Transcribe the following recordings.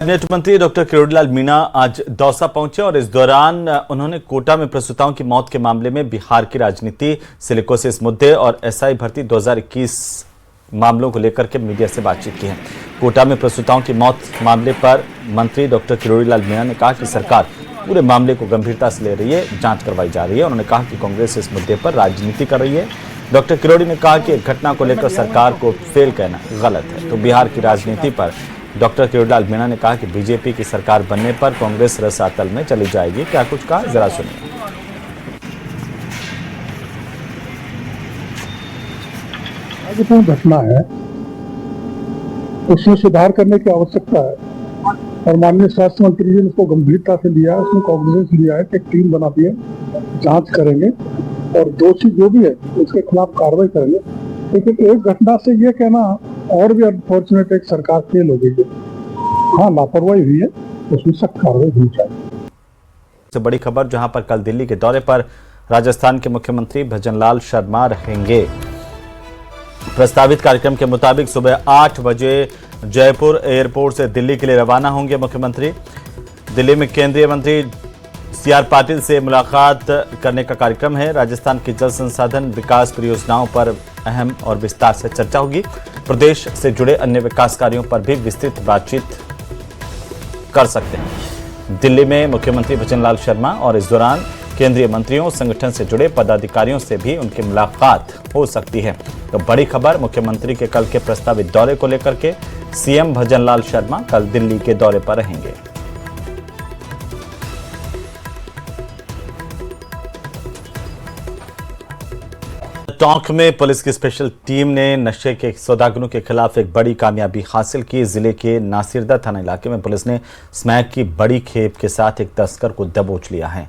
Cabinet मंत्री doctor Kirodilal Meena आज दौसा पहुंचे और इस दौरान उन्होंने कोटा में प्रसूताओं की मौत के मामले में बिहार की राजनीति, सिलिकोसिस मुद्दे और एसआई भर्ती 2021 मामलों को लेकर के मीडिया से बातचीत की है। कोटा में प्रसूताओं की मौत मामले पर मंत्री डॉक्टर किरोड़ीलाल मीणा ने कहा कि सरकार पूरे मामले को गंभीरता से ले रही है, जांच करवाई जा रही है। उन्होंने कहा कि कांग्रेस इस मुद्दे पर राजनीति कर रही है। डॉक्टर किरोड़ी ने कहा कि घटना को लेकर सरकार को फेल कहना गलत है। तो बिहार की राजनीति पर डॉक्टर किरोड़ीलाल मीणा ने कहा कि बीजेपी की सरकार बनने पर कांग्रेस रसातल में चली जाएगी। क्या कुछ कहा, जरा सुनिए। जो घटना है उसमें सुधार करने की आवश्यकता है और माननीय स्वास्थ्य मंत्री जी ने उसको गंभीरता से लिया है। उसमें कॉग्निजेंस लिया है कि एक टीम बना दी है, जांच करेंगे और दोषी जो भी है उसके खिलाफ कार्रवाई करेंगे। लेकिन एक घटना से ये कहना और भी अनफॉर्चुनेट, एक सरकार फेल हो गई है। हाँ, लापरवाही हुई है, उसमें सख्त कार्रवाई होनी चाहिए। सबसे बड़ी खबर, जहां पर कल दिल्ली के दौरे पर राजस्थान के मुख्यमंत्री भजनलाल शर्मा रहेंगे। प्रस्तावित कार्यक्रम के मुताबिक सुबह 8 बजे जयपुर एयरपोर्ट से दिल्ली के लिए रवाना होंगे मुख्यमंत्री। दिल्ली में केंद्रीय मंत्री सीआर पाटिल से मुलाकात करने का कार्यक्रम है। राजस्थान की जल संसाधन विकास परियोजनाओं पर अहम और विस्तार से चर्चा होगी। प्रदेश से जुड़े अन्य विकास कार्यों पर भी विस्तृत बातचीत कर सकते हैं दिल्ली में मुख्यमंत्री भजनलाल शर्मा, और इस दौरान केंद्रीय मंत्रियों, संगठन से जुड़े पदाधिकारियों से भी उनकी मुलाकात हो सकती है। तो बड़ी खबर, मुख्यमंत्री के कल के प्रस्तावित दौरे को लेकर के सीएम भजनलाल शर्मा कल दिल्ली के दौरे पर रहेंगे। टोंक में पुलिस की स्पेशल टीम ने नशे के सौदागरों के खिलाफ एक बड़ी कामयाबी हासिल की। जिले के नासिरदा थाना इलाके में पुलिस ने स्मैक की बड़ी खेप के साथ एक तस्कर को दबोच लिया है।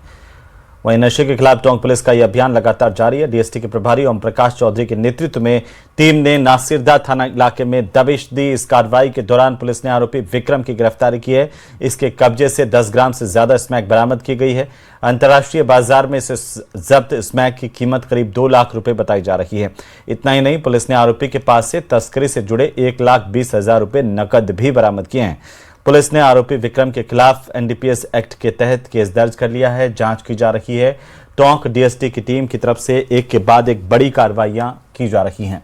वहीं नशे के खिलाफ टोंक पुलिस का यह अभियान लगातार जारी है। डीएसटी के प्रभारी ओम प्रकाश चौधरी के नेतृत्व में टीम ने नासिरदा थाना इलाके में दबिश दी। इस कार्रवाई के दौरान पुलिस ने आरोपी विक्रम की गिरफ्तारी की है। इसके कब्जे से 10 ग्राम से ज्यादा स्मैक बरामद की गई है। अंतर्राष्ट्रीय बाजार में इस जब्त स्मैक की कीमत करीब 2 लाख रुपए बताई जा रही है। इतना ही नहीं, पुलिस ने आरोपी के पास से तस्करी से जुड़े 1,20,000 रुपए नकद भी बरामद किए हैं। पुलिस ने आरोपी विक्रम के खिलाफ एनडीपीएस एक्ट के तहत केस दर्ज कर लिया है। जांच की जा रही है। टोंक डीएसटी की टीम की तरफ से एक के बाद एक बड़ी कार्रवाइयां की जा रही हैं।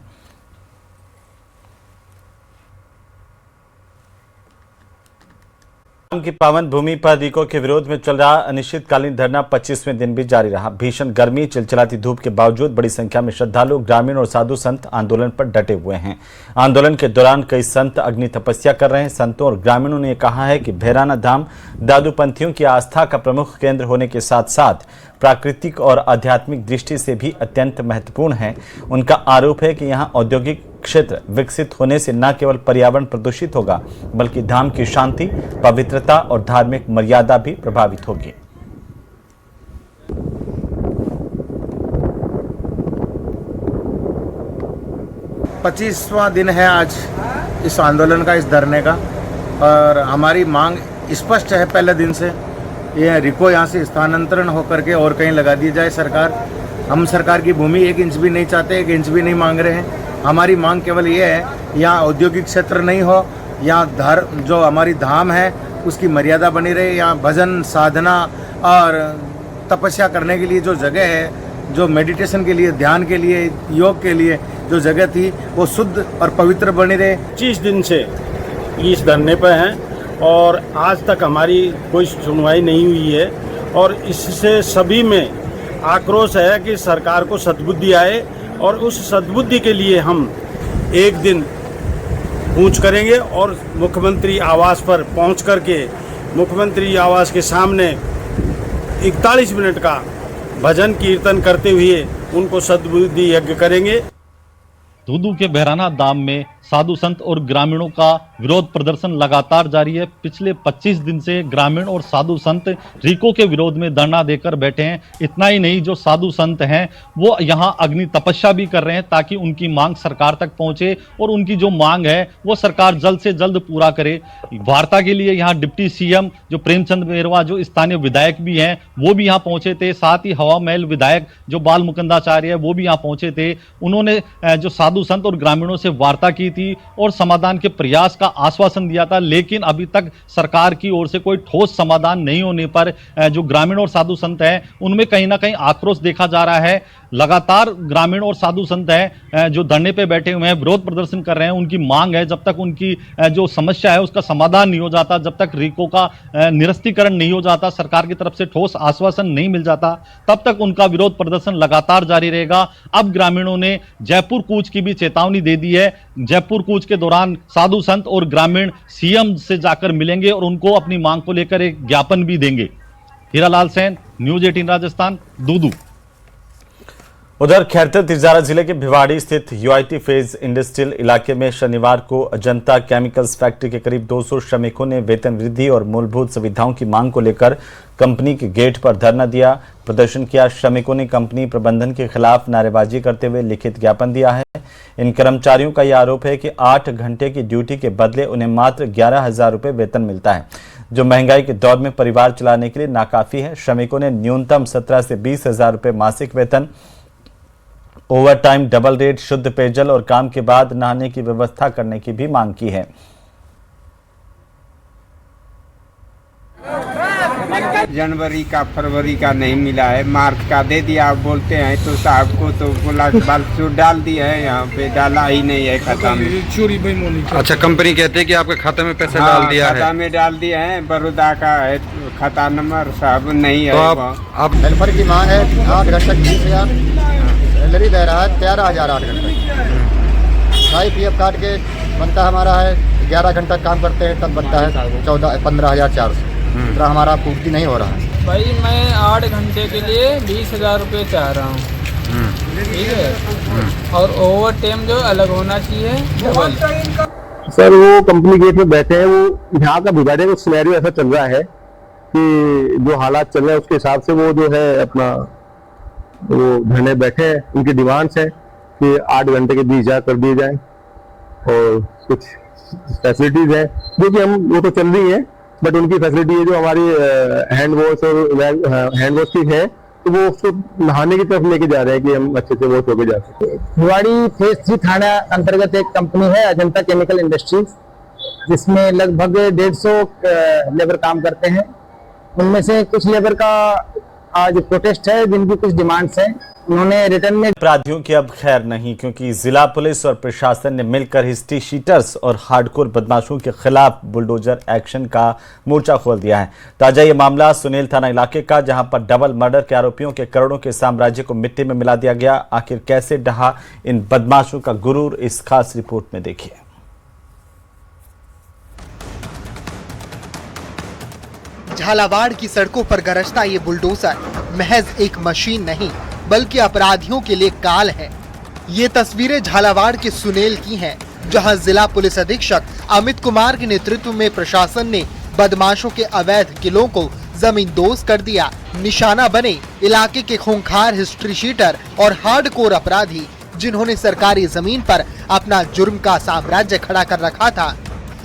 की पावन भूमि पर रीको के विरोध में चल रहा अनिश्चितकालीन धरना 25वें दिन भी जारी रहा। भीषण गर्मी, चिलचिलाती धूप के बावजूद बड़ी संख्या में श्रद्धालु, ग्रामीण और साधु संत आंदोलन पर डटे हुए हैं। आंदोलन के दौरान कई संत अग्नि तपस्या कर रहे हैं। संतों और ग्रामीणों ने कहा है कि भैराना धाम दादूपंथियों की आस्था का प्रमुख केंद्र होने के साथ साथ प्राकृतिक और आध्यात्मिक दृष्टि से भी अत्यंत महत्वपूर्ण है। उनका आरोप है कि यहाँ औद्योगिक क्षेत्र विकसित होने से न केवल पर्यावरण प्रदूषित होगा, बल्कि धाम की शांति, पवित्रता और धार्मिक मर्यादा भी प्रभावित होगी। पच्चीसवां दिन है आज इस आंदोलन का, इस धरने का, और हमारी मांग स्पष्ट है पहले दिन से। ये रिको यहाँ से स्थानांतरण होकर के और कहीं लगा दी जाए सरकार। हम सरकार की भूमि 1 इंच भी नहीं चाहते, 1 इंच भी नहीं मांग रहे हैं। हमारी मांग केवल ये है, यहाँ औद्योगिक क्षेत्र नहीं हो, यहाँ जो हमारी धाम है उसकी मर्यादा बनी रहे। यहाँ भजन, साधना और तपस्या करने के लिए जो जगह है, जो मेडिटेशन के लिए, ध्यान के लिए, योग के लिए जो जगह थी, वो शुद्ध और पवित्र बनी रहे। 25 दिन से इस धरने पर हैं और आज तक हमारी कोई सुनवाई नहीं हुई है और इससे सभी में आक्रोश है कि सरकार को सद्बुद्धि आए और उस सद्बुद्धि के लिए हम एक दिन कूच करेंगे और मुख्यमंत्री आवास पर पहुंच करके मुख्यमंत्री आवास के सामने 41 मिनट का भजन कीर्तन करते हुए उनको सद्बुद्धि यज्ञ करेंगे। दूदू के बहराना धाम में साधु संत और ग्रामीणों का विरोध प्रदर्शन लगातार जारी है। पिछले 25 दिन से ग्रामीण और साधु संत रीको के विरोध में धरना देकर बैठे हैं। इतना ही नहीं, जो साधु संत हैं वो यहाँ अग्नि तपस्या भी कर रहे हैं ताकि उनकी मांग सरकार तक पहुंचे और उनकी जो मांग है वो सरकार जल्द से जल्द पूरा करे। वार्ता के लिए यहाँ डिप्टी सीएम जो प्रेमचंद मेहरवा, जो स्थानीय विधायक भी हैं, वो भी यहाँ पहुंचे थे। साथ ही हवा महल विधायक जो बाल मुकुंदाचार्य है वो भी यहाँ पहुंचे थे। उन्होंने जो साधु संत और ग्रामीणों से वार्ता की थी और समाधान के प्रयास का का आश्वासन दिया था, लेकिन अभी तक सरकार की ओर से कोई ठोस समाधान नहीं होने पर जो ग्रामीण और साधु संत हैं उनमें कहीं ना कहीं आक्रोश देखा जा रहा है। लगातार ग्रामीण और साधु संत हैं जो धरने पे बैठे हुए हैं, विरोध प्रदर्शन कर रहे हैं। उनकी मांग है जब तक उनकी जो समस्या है उसका समाधान नहीं हो जाता, जब तक रिको का निरस्तीकरण नहीं हो जाता, सरकार की तरफ से ठोस आश्वासन नहीं मिल जाता, तब तक उनका विरोध प्रदर्शन लगातार जारी रहेगा। अब ग्रामीणों ने जयपुर कूच की भी चेतावनी दे दी है। जयपुर कूच के दौरान साधु संत और ग्रामीण सीएम से जाकर मिलेंगे और उनको अपनी मांग को लेकर एक ज्ञापन भी देंगे। हीरालाल सेन, न्यूज 18 राजस्थान, दूदू। उधर खैरतर तिजारा जिले के भिवाड़ी स्थित यूआईटी फेज इंडस्ट्रियल इलाके में शनिवार को अजंता केमिकल्स फैक्ट्री के करीब 200 श्रमिकों ने वेतन वृद्धि और मूलभूत सुविधाओं की मांग को लेकर कंपनी के गेट पर धरना दिया, प्रदर्शन किया। श्रमिकों ने कंपनी प्रबंधन के खिलाफ नारेबाजी करते हुए लिखित ज्ञापन दिया है। इन कर्मचारियों का यह आरोप है कि 8 घंटे की ड्यूटी के बदले उन्हें मात्र 11,000 रुपये वेतन मिलता है, जो महंगाई के दौर में परिवार चलाने के लिए नाकाफी है। श्रमिकों ने न्यूनतम 17 से 20,000 रुपये मासिक वेतन, ओवर टाइम, डबल रेट, शुद्ध पेयजल और काम के बाद नहाने की व्यवस्था करने की भी मांग की है। जनवरी का, फरवरी का नहीं मिला है, मार्च का दे दिया। आप बोलते हैं तो साहब को तो बोला बाल डाल दिया है, यहाँ पे डाला ही नहीं है खाता में। अच्छा, कंपनी कहते हैं कि आपके खाते में पैसे डाल दिया है? खाता में डाल दिया है, बड़ौदा का है खाता नंबर, साहब नहीं है। तो आप हेल्पर की मांग है 8 घंटे 20,000, सैलरी दे रहा है 13,000 8 घंटे। PF काट के बनता हमारा है 11 घंटा काम करते हैं तब बनता है 15,400। हमारा पूर्ति नहीं हो रहा है भाई। मैं 8 घंटे के लिए 20,000 रुपये चाह रहा हूँ, ठीक है, और ओवर टाइम जो अलग होना चाहिए डबल। सर वो कंपनी गेट में बैठे हैं, वो यहाँ का भिवाड़ी का सिनेरियो ऐसा चल रहा है कि जो हालात चल रहे हैं उसके हिसाब से वो जो है अपना वो धरने बैठे हैं। उनकी डिमांड्स है कि 8 घंटे के 20,000 कर दिए जाए और कुछ फैसिलिटीज है जो कि हम वो तो चल रही है, बट उनकी फैसिलिटी है जो हमारी हैंड वॉश और हैंड वॉश की है, तो वो उसको नहाने की तरफ लेके जा रहे हैं कि हम अच्छे से वॉश होके जा सकें। भिवाड़ी फेज 3 थाना अंतर्गत एक कंपनी है अजंता केमिकल इंडस्ट्रीज, जिसमें लगभग 150 लेबर काम करते हैं। उनमें से कुछ लेबर का आज प्रोटेस्ट है, जिनकी कुछ डिमांड्स हैं। उन्होंने रिटर्न में अपराधियों की अब खैर नहीं, क्योंकि जिला पुलिस और प्रशासन ने मिलकर हिस्ट्री शीटर्स और हार्डकोर बदमाशों के खिलाफ बुलडोजर एक्शन का मोर्चा खोल दिया है। ताजा ये मामला सुनील थाना इलाके का, जहां पर डबल मर्डर के आरोपियों के करोड़ों के साम्राज्य को मिट्टी में मिला दिया गया। आखिर कैसे ढहा इन बदमाशों का गुरूर, इस खास रिपोर्ट में देखिए। झालावाड़ की सड़कों पर गरजता ये बुलडोजर महज एक मशीन नहीं बल्कि अपराधियों के लिए काल है। ये तस्वीरें झालावाड़ के सुनेल की हैं, जहां जिला पुलिस अधीक्षक अमित कुमार के नेतृत्व में प्रशासन ने बदमाशों के अवैध किलों को जमींदोज कर दिया। निशाना बने इलाके के खूंखार हिस्ट्री शीटर और हार्डकोर अपराधी, जिन्होंने सरकारी जमीन पर अपना जुर्म का साम्राज्य खड़ा कर रखा था।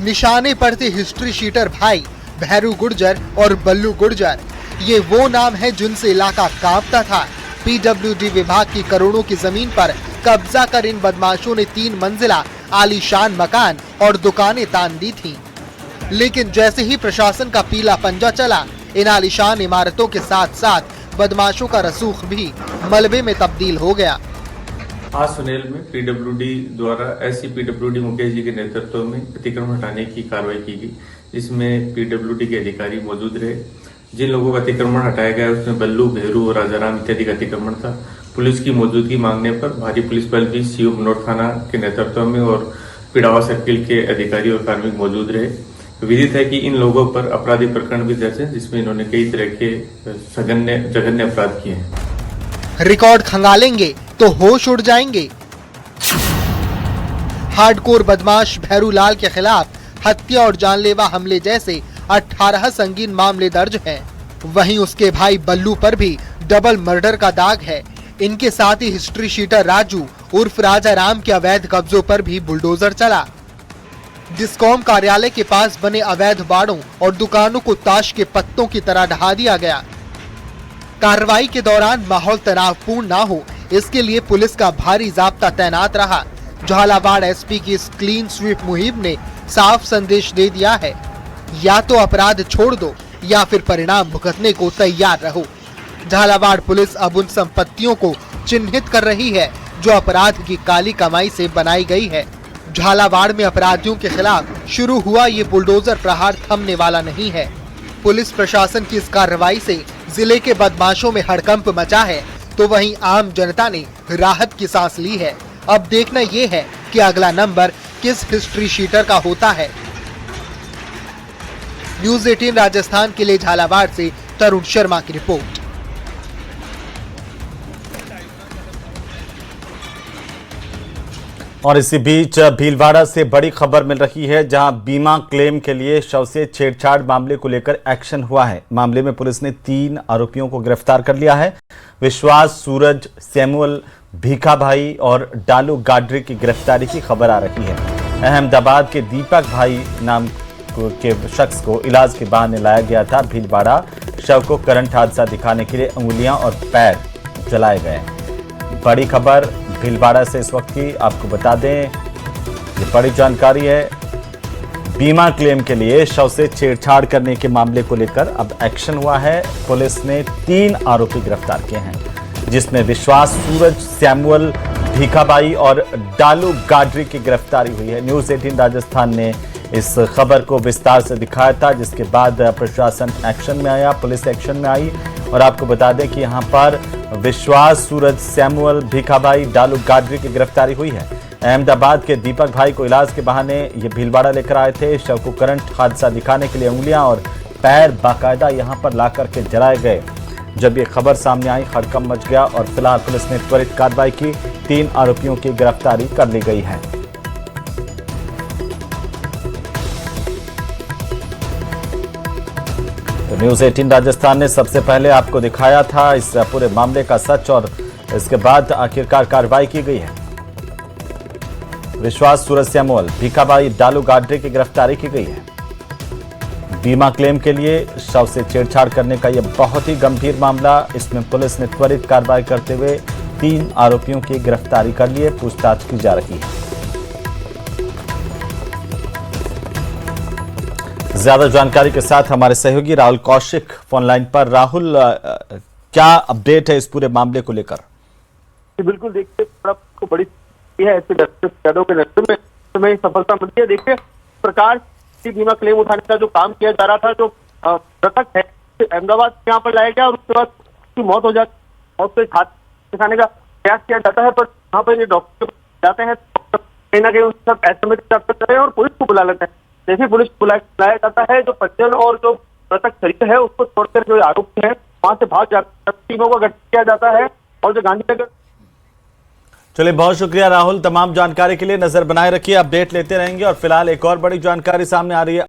निशाने पर थे हिस्ट्री शीटर भाई भैरू गुर्जर और बल्लू गुर्जर। ये वो नाम है जिनसे इलाका कांपता था। PWD विभाग की करोड़ों की जमीन पर कब्जा कर इन बदमाशों ने 3 मंजिला आलीशान मकान और दुकानें तान दी थीं। लेकिन जैसे ही प्रशासन का पीला पंजा चला, इन आलीशान इमारतों के साथ साथ बदमाशों का रसूख भी मलबे में तब्दील हो गया। आज सुनेल में PWD द्वारा SCPWD मुकेश जी के नेतृत्व में अतिक्रमण हटाने की कार्रवाई की गई, जिसमें PWD के अधिकारी मौजूद रहे। जिन लोगों का अतिक्रमण हटाया गया उसमें बल्लू, भेरू और राजाराम इत्यादि का अतिक्रमण था। पुलिस की मौजूदगी मांगने पर भारी पुलिस बल भी CO बनोट थाना के नेतृत्व में और पिड़ावा सर्किल के अधिकारी और कार्मिक मौजूद रहे। विदित है कि इन लोगों पर आपराधिक प्रकरण भी दर्ज है, जिसमें इन्होंने कई तरह के जघन्य अपराध किए हैं। रिकॉर्ड खंगालेंगे तो होश उड़ जाएंगे। हार्डकोर बदमाश भैरू लाल के खिलाफ हत्या और जानलेवा हमले जैसे 18 संगीन मामले दर्ज हैं। वहीं उसके भाई बल्लू पर भी डबल मर्डर का दाग है। इनके साथ ही हिस्ट्री शीटर राजू उर्फ राजा राम के अवैध कब्जों पर भी बुलडोजर चला। डिस्कॉम कार्यालय के पास बने अवैध बाड़ों और दुकानों को ताश के पत्तों की तरह ढहा दिया गया। कार्रवाई के दौरान माहौल तनावपूर्ण न हो, इसके लिए पुलिस का भारी जाब्ता तैनात रहा। झालावाड़ SP की इस क्लीन स्वीप मुहिम ने साफ संदेश दे दिया है, या तो अपराध छोड़ दो या फिर परिणाम भुगतने को तैयार रहो। झालावाड़ पुलिस अब उन संपत्तियों को चिन्हित कर रही है जो अपराध की काली कमाई से बनाई गई है। झालावाड़ में अपराधियों के खिलाफ शुरू हुआ ये बुलडोजर प्रहार थमने वाला नहीं है। पुलिस प्रशासन की इस कार्रवाई से जिले के बदमाशों में हड़कंप मचा है, तो वहीं आम जनता ने राहत की सांस ली है। अब देखना ये है कि अगला नंबर किस हिस्ट्री शीटर का होता है। न्यूज़ 18 राजस्थान के लिए झालावाड़ से तरुण शर्मा की रिपोर्ट। और इसी बीच भीलवाड़ा से बड़ी खबर मिल रही है, जहां बीमा क्लेम के लिए शव से छेड़छाड़ मामले को लेकर एक्शन हुआ है। मामले में पुलिस ने 3 आरोपियों को गिरफ्तार कर लिया है। विश्वास, सूरज, सैमुअल, भीखा भाई और डालू गाडरी की गिरफ्तारी की खबर आ रही है। अहमदाबाद के दीपक भाई नाम के शख्स को इलाज के बहाने लाया गया था भीलवाड़ा। शव को करंट हादसा दिखाने के लिए उंगलियां और पैर जलाए गए। बड़ी खबर भीलवाड़ा से इस वक्त की आपको बता दें, ये बड़ी जानकारी है। बीमा क्लेम के लिए शव से छेड़छाड़ करने के मामले को लेकर अब एक्शन हुआ है। पुलिस ने 3 आरोपी गिरफ्तार किए हैं, जिसमें विश्वास, सूरज, सैमुअल, भीखाबाई और डालू गाडरी की गिरफ्तारी हुई है। न्यूज़ 18 राजस्थान ने इस खबर को विस्तार से दिखाया था, जिसके बाद प्रशासन एक्शन में आया, पुलिस एक्शन में आई। और आपको बता दें कि यहाँ पर विश्वास, सूरज, सैमुअल, भीखाबाई, डालू गाडरी की गिरफ्तारी हुई है। अहमदाबाद के दीपक भाई को इलाज के बहाने ये भीलवाड़ा लेकर आए थे। शव को करंट हादसा दिखाने के लिए उंगलियां और पैर बाकायदा यहाँ पर ला करके जलाए गए। जब ये खबर सामने आई, हड़कंप मच गया और फिलहाल पुलिस ने त्वरित कार्रवाई की। 3 आरोपियों की गिरफ्तारी कर ली गई है। तो न्यूज़ 18 राजस्थान ने सबसे पहले आपको दिखाया था इस पूरे मामले का सच, और इसके बाद आखिरकार कार्रवाई की गई है। विश्वास, सूरज, सैमुअल, भीखाबाई, डालू गाडरी की गिरफ्तारी की गई है। बीमा क्लेम के लिए शव से छेड़छाड़ करने का यह बहुत ही गंभीर मामला। इसमें पुलिस ने त्वरित कार्रवाई करते हुए 3 आरोपियों की गिरफ्तारी कर ली है। पूछताछ की जा रही है। ज्यादा जानकारी के साथ हमारे सहयोगी राहुल कौशिक फोन लाइन पर। राहुल, क्या अपडेट है इस पूरे मामले को लेकर? बिल्कुल, देखिए आपको बड़ी है यादव के नेतृत्व में तुम्हें सफलता मिलती है। देखिए प्रकार बीमा क्लेम उठाने का जो काम किया जा रहा था, जो मृतक है अहमदाबाद यहाँ पर लाया गया और उसके बाद उसकी मौत हो जाती है। मौत को हाथ दिखाने का प्रयास किया जाता है, पर यहाँ पर ये डॉक्टर जाते हैं, कहीं ना कहीं उन सब एस्टिमेट करते हैं और पुलिस को बुला लेते हैं। जैसे पुलिस बुलाया जाता है, जो परिजन और जो मृतक शरीर है उसको छोड़कर जो आरोपी है वहां से भाग जाते हैं। टीमों का गठन किया जाता है और जो गांधीनगर। चलिए, बहुत शुक्रिया राहुल, तमाम जानकारी के लिए। नजर बनाए रखिए, अपडेट लेते रहेंगे। और फिलहाल एक और बड़ी जानकारी सामने आ रही है।